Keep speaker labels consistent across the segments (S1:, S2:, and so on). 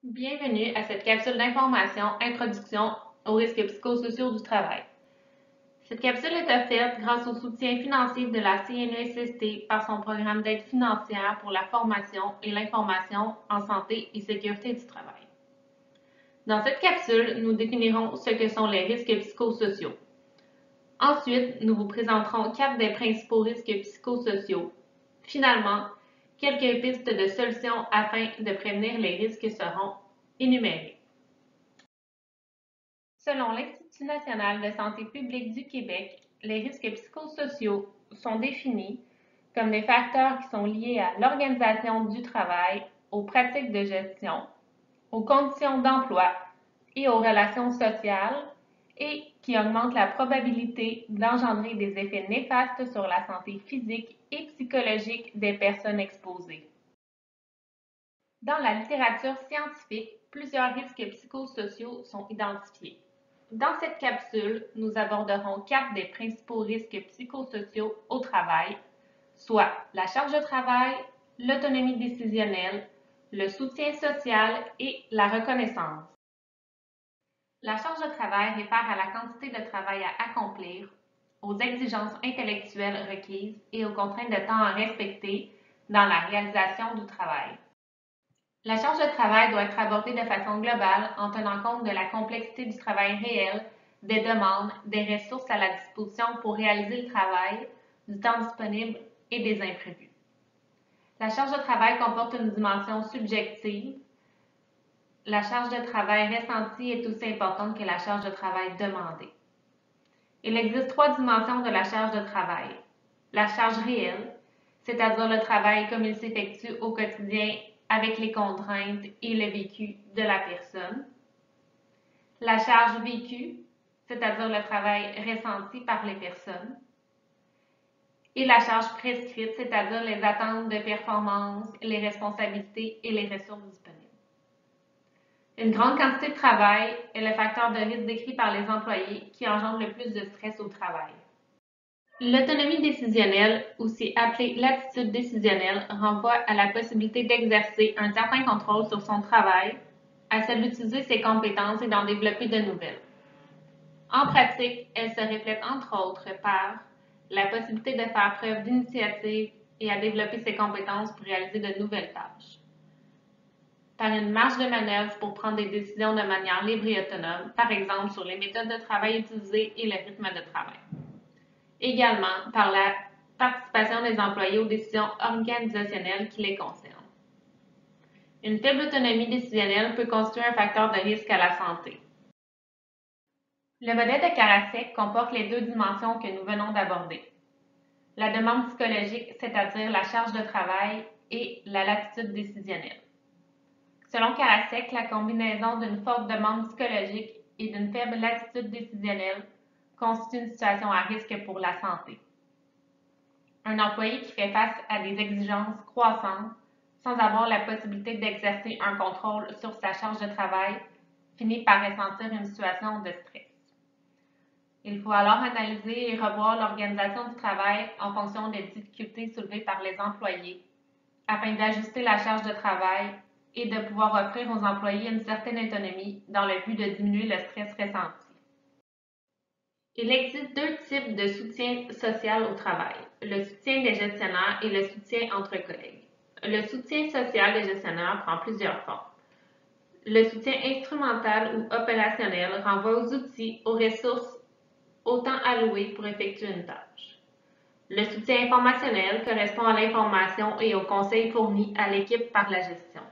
S1: Bienvenue à cette capsule d'information Introduction aux risques psychosociaux du travail. Cette capsule est offerte grâce au soutien financier de la CNESST par son programme d'aide financière pour la formation et l'information en santé et sécurité du travail. Dans cette capsule, nous définirons ce que sont les risques psychosociaux. Ensuite, nous vous présenterons 4 des principaux risques psychosociaux. Finalement, quelques pistes de solutions afin de prévenir les risques seront énumérées. Selon l'Institut national de santé publique du Québec, les risques psychosociaux sont définis comme des facteurs qui sont liés à l'organisation du travail, aux pratiques de gestion, aux conditions d'emploi et aux relations sociales et qui augmentent la probabilité d'engendrer des effets néfastes sur la santé physique et psychologique des personnes exposées. Dans la littérature scientifique, plusieurs risques psychosociaux sont identifiés. Dans cette capsule, nous aborderons 4 des principaux risques psychosociaux au travail, soit la charge de travail, l'autonomie décisionnelle, le soutien social et la reconnaissance. La charge de travail réfère à la quantité de travail à accomplir, aux exigences intellectuelles requises et aux contraintes de temps à respecter dans la réalisation du travail. La charge de travail doit être abordée de façon globale en tenant compte de la complexité du travail réel, des demandes, des ressources à la disposition pour réaliser le travail, du temps disponible et des imprévus. La charge de travail comporte une dimension subjective. La charge de travail ressentie est aussi importante que la charge de travail demandée. Il existe 3 dimensions de la charge de travail. La charge réelle, c'est-à-dire le travail comme il s'effectue au quotidien avec les contraintes et le vécu de la personne. La charge vécue, c'est-à-dire le travail ressenti par les personnes. Et la charge prescrite, c'est-à-dire les attentes de performance, les responsabilités et les ressources disponibles. Une grande quantité de travail est le facteur de risque décrit par les employés qui engendre le plus de stress au travail. L'autonomie décisionnelle, aussi appelée l'attitude décisionnelle, renvoie à la possibilité d'exercer un certain contrôle sur son travail, à celle d'utiliser ses compétences et d'en développer de nouvelles. En pratique, elle se reflète entre autres par la possibilité de faire preuve d'initiative et à développer ses compétences pour réaliser de nouvelles tâches. Par une marge de manœuvre pour prendre des décisions de manière libre et autonome, par exemple sur les méthodes de travail utilisées et le rythme de travail. Également par la participation des employés aux décisions organisationnelles qui les concernent. Une faible autonomie décisionnelle peut constituer un facteur de risque à la santé. Le modèle de Karasek comporte les 2 dimensions que nous venons d'aborder. La demande psychologique, c'est-à-dire la charge de travail, et la latitude décisionnelle. Selon Karasek, la combinaison d'une forte demande psychologique et d'une faible latitude décisionnelle constitue une situation à risque pour la santé. Un employé qui fait face à des exigences croissantes sans avoir la possibilité d'exercer un contrôle sur sa charge de travail finit par ressentir une situation de stress. Il faut alors analyser et revoir l'organisation du travail en fonction des difficultés soulevées par les employés afin d'ajuster la charge de travail et de pouvoir offrir aux employés une certaine autonomie dans le but de diminuer le stress ressenti. Il existe 2 types de soutien social au travail, le soutien des gestionnaires et le soutien entre collègues. Le soutien social des gestionnaires prend plusieurs formes. Le soutien instrumental ou opérationnel renvoie aux outils, aux ressources, au temps alloué pour effectuer une tâche. Le soutien informationnel correspond à l'information et aux conseils fournis à l'équipe par la gestion.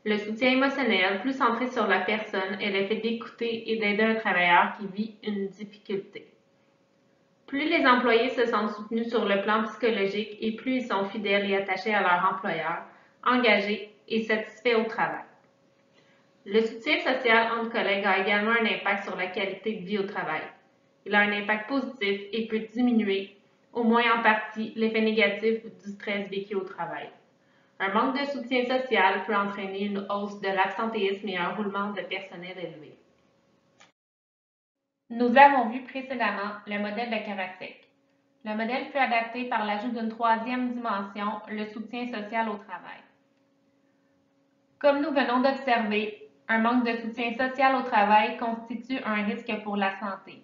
S1: Le soutien émotionnel, plus centré sur la personne, est le fait d'écouter et d'aider un travailleur qui vit une difficulté. Plus les employés se sentent soutenus sur le plan psychologique et plus ils sont fidèles et attachés à leur employeur, engagés et satisfaits au travail. Le soutien social entre collègues a également un impact sur la qualité de vie au travail. Il a un impact positif et peut diminuer, au moins en partie, l'effet négatif du stress vécu au travail. Un manque de soutien social peut entraîner une hausse de l'absentéisme et un roulement de personnel élevé. Nous avons vu précédemment le modèle de Karasek. Le modèle fut adapté par l'ajout d'une 3e dimension, le soutien social au travail. Comme nous venons d'observer, un manque de soutien social au travail constitue un risque pour la santé.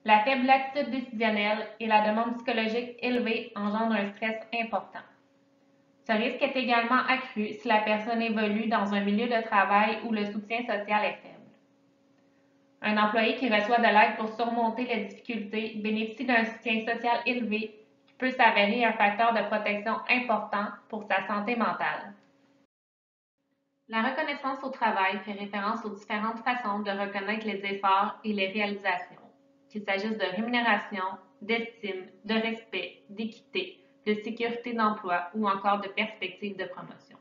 S1: La faible latitude décisionnelle et la demande psychologique élevée engendrent un stress important. Ce risque est également accru si la personne évolue dans un milieu de travail où le soutien social est faible. Un employé qui reçoit de l'aide pour surmonter les difficultés bénéficie d'un soutien social élevé qui peut s'avérer un facteur de protection important pour sa santé mentale. La reconnaissance au travail fait référence aux différentes façons de reconnaître les efforts et les réalisations, qu'il s'agisse de rémunération, d'estime, de respect, d'équité, de sécurité d'emploi ou encore de perspectives de promotion.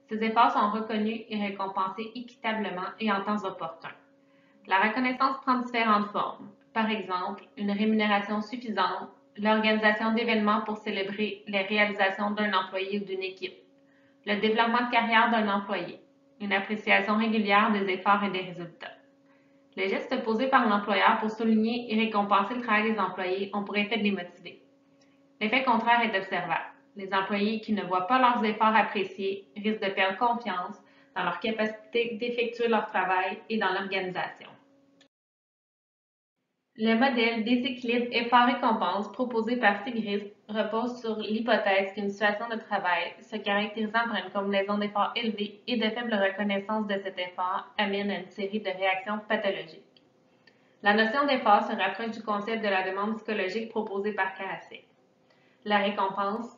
S1: Ces efforts sont reconnus et récompensés équitablement et en temps opportun. La reconnaissance prend différentes formes. Par exemple, une rémunération suffisante, l'organisation d'événements pour célébrer les réalisations d'un employé ou d'une équipe, le développement de carrière d'un employé, une appréciation régulière des efforts et des résultats. Les gestes posés par l'employeur pour souligner et récompenser le travail des employés ont pour effet de les motiver. L'effet contraire est observable. Les employés qui ne voient pas leurs efforts appréciés risquent de perdre confiance dans leur capacité d'effectuer leur travail et dans l'organisation. Le modèle déséquilibre effort-récompense proposé par Sigrist repose sur l'hypothèse qu'une situation de travail se caractérisant par une combinaison d'efforts élevés et de faible reconnaissance de cet effort amène à une série de réactions pathologiques. La notion d'effort se rapproche du concept de la demande psychologique proposée par Karasek. La récompense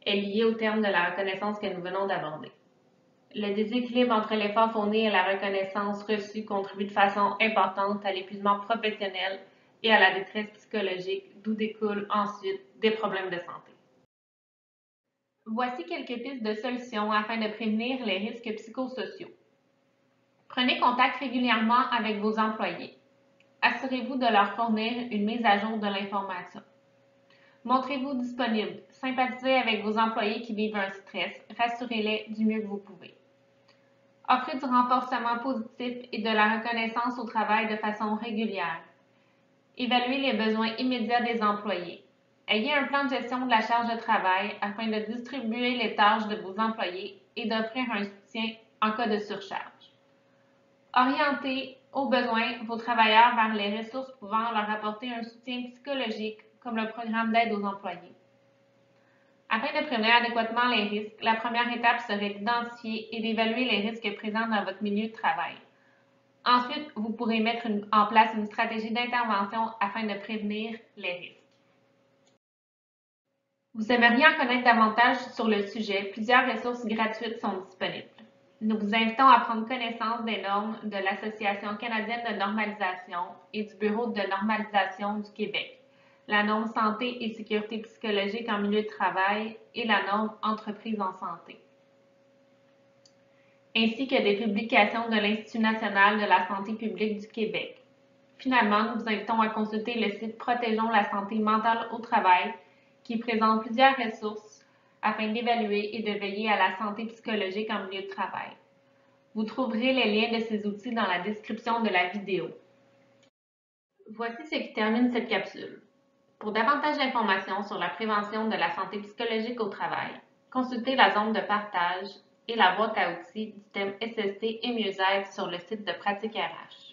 S1: est liée au terme de la reconnaissance que nous venons d'aborder. Le déséquilibre entre l'effort fourni et la reconnaissance reçue contribue de façon importante à l'épuisement professionnel et à la détresse psychologique, d'où découlent ensuite des problèmes de santé. Voici quelques pistes de solutions afin de prévenir les risques psychosociaux. Prenez contact régulièrement avec vos employés. Assurez-vous de leur fournir une mise à jour de l'information. Montrez-vous disponible. Sympathisez avec vos employés qui vivent un stress. Rassurez-les du mieux que vous pouvez. Offrez du renforcement positif et de la reconnaissance au travail de façon régulière. Évaluez les besoins immédiats des employés. Ayez un plan de gestion de la charge de travail afin de distribuer les tâches de vos employés et d'offrir un soutien en cas de surcharge. Orientez aux besoins vos travailleurs vers les ressources pouvant leur apporter un soutien psychologique comme le programme d'aide aux employés. Afin de prévenir adéquatement les risques, la première étape serait d'identifier et d'évaluer les risques présents dans votre milieu de travail. Ensuite, vous pourrez mettre en place une stratégie d'intervention afin de prévenir les risques. Vous aimeriez en connaître davantage sur le sujet, plusieurs ressources gratuites sont disponibles. Nous vous invitons à prendre connaissance des normes de l'Association canadienne de normalisation et du Bureau de normalisation du Québec, la norme santé et sécurité psychologique en milieu de travail et la norme entreprise en santé, ainsi que des publications de l'Institut national de la santé publique du Québec. Finalement, nous vous invitons à consulter le site Protégeons la santé mentale au travail, qui présente plusieurs ressources afin d'évaluer et de veiller à la santé psychologique en milieu de travail. Vous trouverez les liens de ces outils dans la description de la vidéo. Voici ce qui termine cette capsule. Pour davantage d'informations sur la prévention de la santé psychologique au travail, consultez la zone de partage et la boîte à outils du thème SST et mieux-être sur le site de Pratique RH.